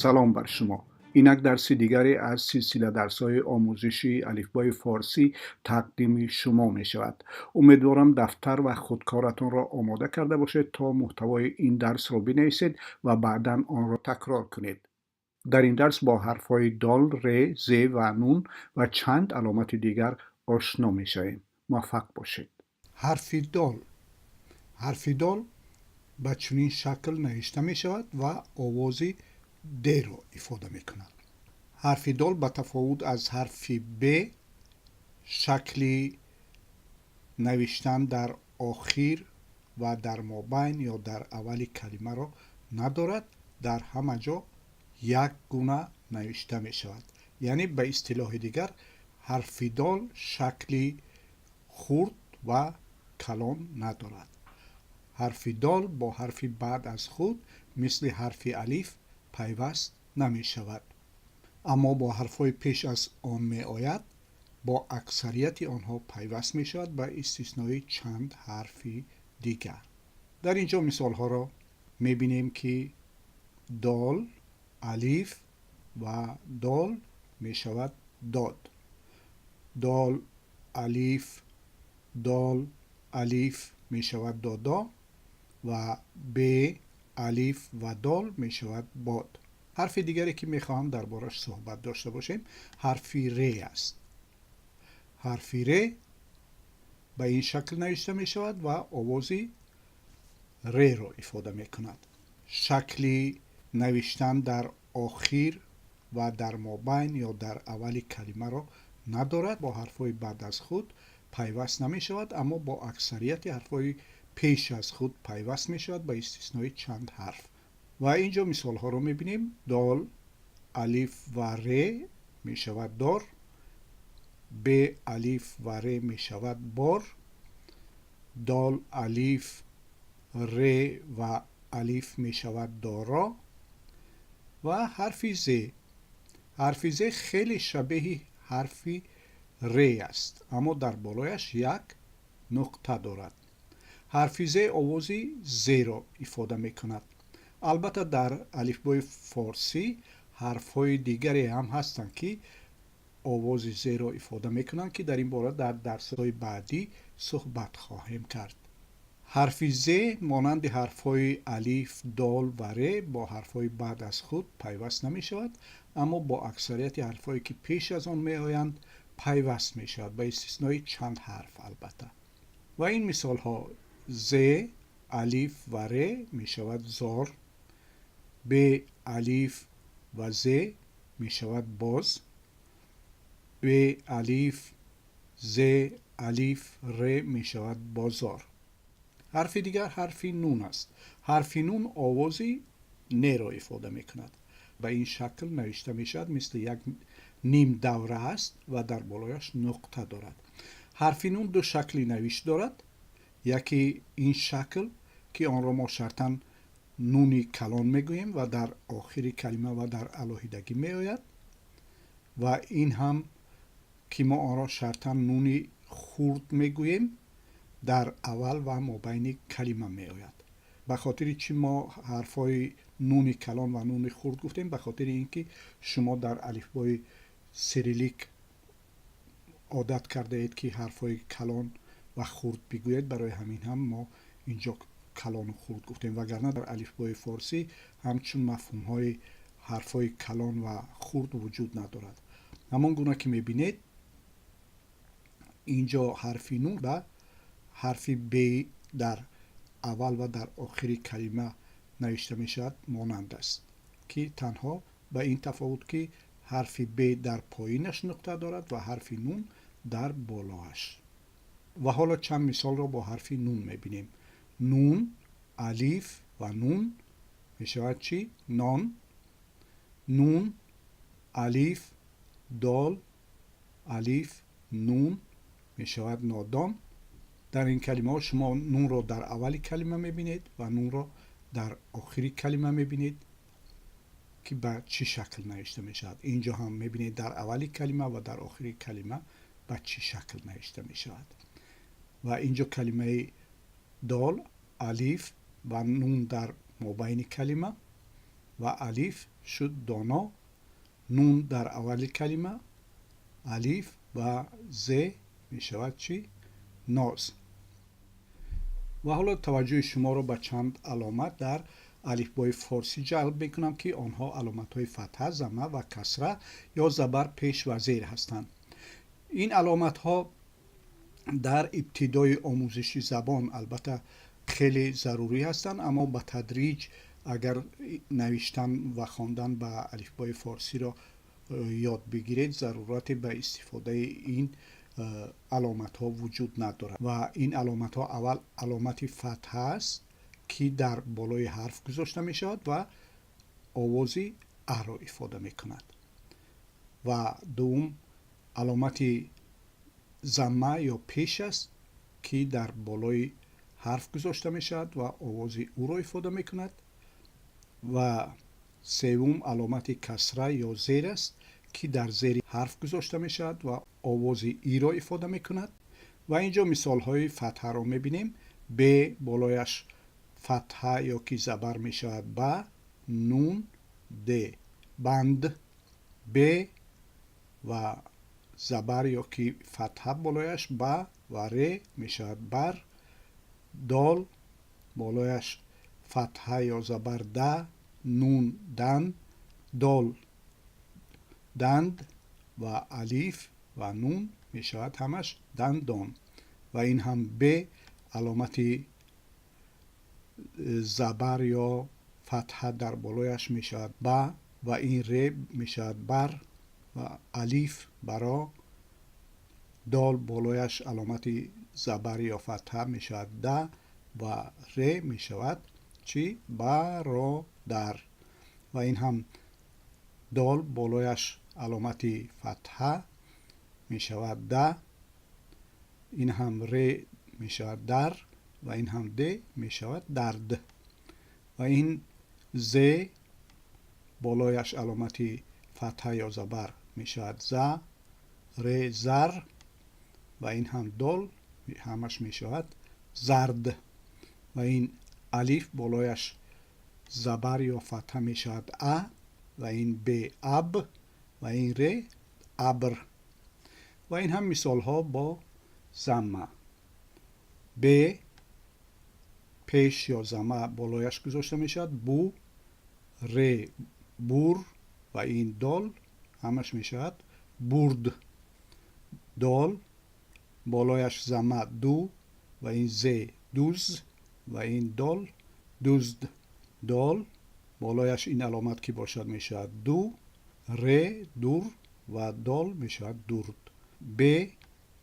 سلام بر شما. اینک درس دیگری از سلسله درس‌های آموزشی الفبای فارسی تقدیم شما می شود. امیدوارم دفتر و خودکارتان را آماده کرده باشید تا محتوای این درس را بنویسید و بعداً آن را تکرار کنید. در این درس با حرف‌های دال، ر، ز و نون و چند علامت دیگر آشنا می شویم. موفق باشید. حرف دال به چنین شکل نوشته می شود و آوازی د را ifade می کند. حرف دال به تفاوت از حرف ب شکلی نوشتن در آخر و در مابین یا در اول کلمه را ندارد. در همه جا یک گونه نوشته می شود. یعنی به اصطلاح دیگر حرف دال شکلی خرد و کلان ندارد. حرف دال با حرف بعد از خود مثل حرف الف پیوست نمی شود، اما با حرفهای پیش از آن می آید با اکثریت آنها پیوست می شود به استثنای چند حرف دیگر. در اینجا مثال ها را می بینیم که دال، الف و دال می شود داد. دال، الف می شود دادا و ب، الف و دال می شود باد. حرف دیگری که می خواهم دربارش صحبت داشته باشیم حرف ر است. حرف ر به این شکل نوشته می شود و آوازی ر را ifade می کند. شکلی نوشتن در آخر و در مابین یا در اول کلمه را ندارد. با حرفهای بعد از خود پیوست نمی شود، اما با اکثریت حرفهای پیش از خود پیوست می شود به استثنای چند حرف. و اینجا مثال ها رو می بینیم. دال، الف و ر می شود دار. ب، الف و ر می شود بار. دال، الف، ر و الف می شود دارا. و حرف ز. حرف ز خیلی شبیه حرف ر است، اما در بالایش یک نقطه دارد. حرف ز آوازی ز را ifade می کند. البته در الفبای فارسی حرف‌های دیگری هم هستند که آواز ز را ifade می کنند که در این باره در درس‌های بعدی صحبت خواهیم کرد. حرف ز مانند حرف‌های الف، دال و ر با حرف‌های بعد از خود پیوست نمی شود، اما با اکثریت حرف‌هایی که پیش از آن می آیند پیوست می شود به استثنای چند حرف البته. و این مثال ها ز، الف و ر می شود زار. ب، الف و ز می شود باز. ب، الف، ز، الف، ر می شود بازار. حرف دیگر حرف نون است. حرف نون آوازی ن را ifade می کند. به این شکل نوشته می شود مثل یک نیم دوره است و در بالایش نقطه دارد. حرف نون دو شکلی نوشت دارد. یکی این شکل که آن را ما شرطاً نونی کلان میگوییم و در آخر کلمه و در علاهیدگی می آید، و این هم که ما آن را شرطاً نونی خرد میگوییم در اول و مابین کلمه می آید. به خاطر چی ما حرفای نون کلان و نون خرد گفتیم؟ به خاطر اینکه شما در الفبای سیریلیک عادت کرده اید که حرفای کلان و خرد بگویید، برای همین هم ما اینجا کلان و خرد گفتیم، وگرنه در الفبای فارسی همچون مفهوم های حرفای کلان و خرد وجود ندارد. همان گونه که میبینید اینجا حرف نون به حرف ب در اول و در آخر کلمه نوشته می شود مانند است، که تنها به این تفاوت که حرف ب در پایینش نقطه دارد و حرف نون در بالایش. و حالا چند مثال را با حرف نون می بینیم. نون، الف و نون می شود چی؟ نان. نون، الف، دال، الف، نون می شود نادان. در این کلمه ها شما نون را در اول کلمه می بینید و نون را در آخری کلمه می بینید که به چی شکل نوشته می شود. اینجا هم می بینید در اولی کلمه و در آخری کلمه به چی شکل نوشته می شود. و اینجا کلمه دال، الف و نون در مابین کلمه و الف شد دانا. نون در اول کلمه، الیف و ز می شود چی؟ ناز. و حالا توجه شما رو به چند علامت در الفبای فارسی جلب میکنم که آنها علامت های فتحه، ضمه و کسره یا زبر پیش و زیر هستند. این علامت ها در ابتدای آموزش زبان البته خیلی ضروری هستند، اما به تدریج اگر نوشتن و خواندن به الفبای فارسی را یاد بگیرید ضرورت به استفاده این علامت ها وجود ندارد. و این علامت ها اول علامت فتحه است که در بالای حرف گذاشته می شود و آوازی ا را افاده می کند. و دوم علامت ضمه یا پیش است که در بالای حرف گذاشته می شود و آوازی او را افاده می کند. و سوم علامت کسره یا زیر است که در زیر حرف گذاشته می شود و آوازی ای را افاده می کند. و اینجا مثال های فتحه را می بینیم. ب بالایش فتحه یا که زبر می شود با، نون، د. بند، ب و زبر یا که فتحه بالایش با و ر می شود بر. دال بالایش فتحه یا زبر د، نون، دن، دال، دند و الیف و نون می شود همش دندان. و این هم ب علامت زبر یا فتحه در بالایش می شود با و این ر می شود بر و الیف برا. دال بالایش علامت زبر یا فتحه می شود د و ر می شود چی؟ برادر. و این هم دال بالایش علامت فتحه می شود د، این هم ر می شود در و این هم د می شود درد. و این ز بالایش علامت فتحه یا زبر می شود ز، ر زر و این هم دال همش می شود زرد. و این الیف بالایش زبر یا فتحه می شود ا و این ب اب و این ر ابر. و این هم مثال ها با ضمه. ب پیش یا ضمه بالایش گذاشته می شود بو، ر بور و این دال همش می شود برد. دال بالایش ضمه دو و این ز دوز و این دال دزد. دال بالایش این علامت که باشد می شود دو، ر دور و دال می شود درد. ب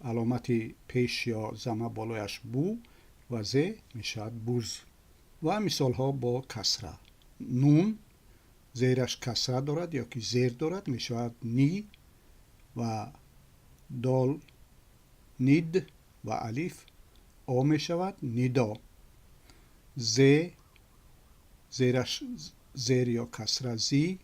علامت پیش یا ضمه بالایش بو و ز می شود بوز. و مثال ها با کسره. نون زیرش کسره دارد یا که زیر دارد می شود نی و دال نید و الیف آ می شود ندا. ز زیرش زیر یا کسره زی،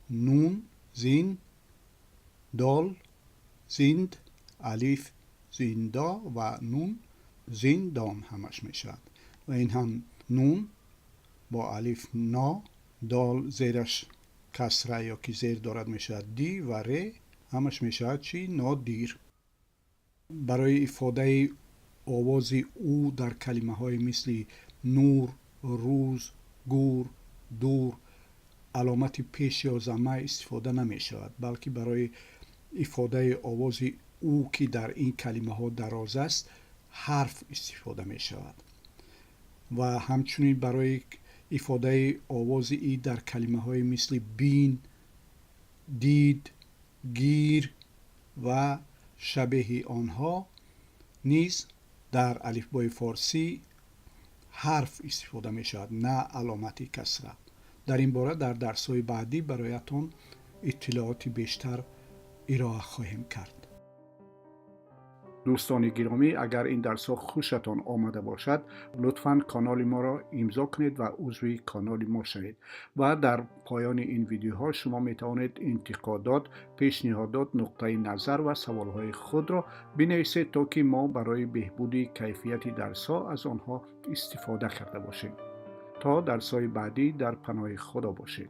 نون زین، دال زیند، الیف زیندا و نون زیندان همش می شود. و این هم نون با الیف نا، دال زیرش کسره یا که زیر دارد می شود دی و ر همش می شود چی؟ نادیر. برای افاده آواز او در کلمه های مثل نور، روز، گور، دور علامت پیش یا ضمه استفاده نمی شود، بلکه برای افاده آواز او که در این کلمه ها دراز است حرف استفاده می شود. و همچنین برای افاده آواز ای در کلمه های مثل بین، دید، گیر و شبیه آنها نیز در الفبای فارسی حرف استفاده می شود نه علامت کسره. در این باره در درس‌های بعدی برایتان اطلاعات بیشتر ارائه خواهیم کرد. دوستان گرامی، اگر این درس خوشتان آمده باشد لطفاً کانال ما را امضا کنید و عضو کانال ما شوید. و در پایان این ویدیوها شما می توانید انتقادات، پیشنهادات، نقطه نظر و سوالهای خود را بنویسید تا که ما برای بهبود کیفیت درس‌ها از آنها استفاده کرده باشیم. تا درس‌های بعدی در پناه خدا باشید.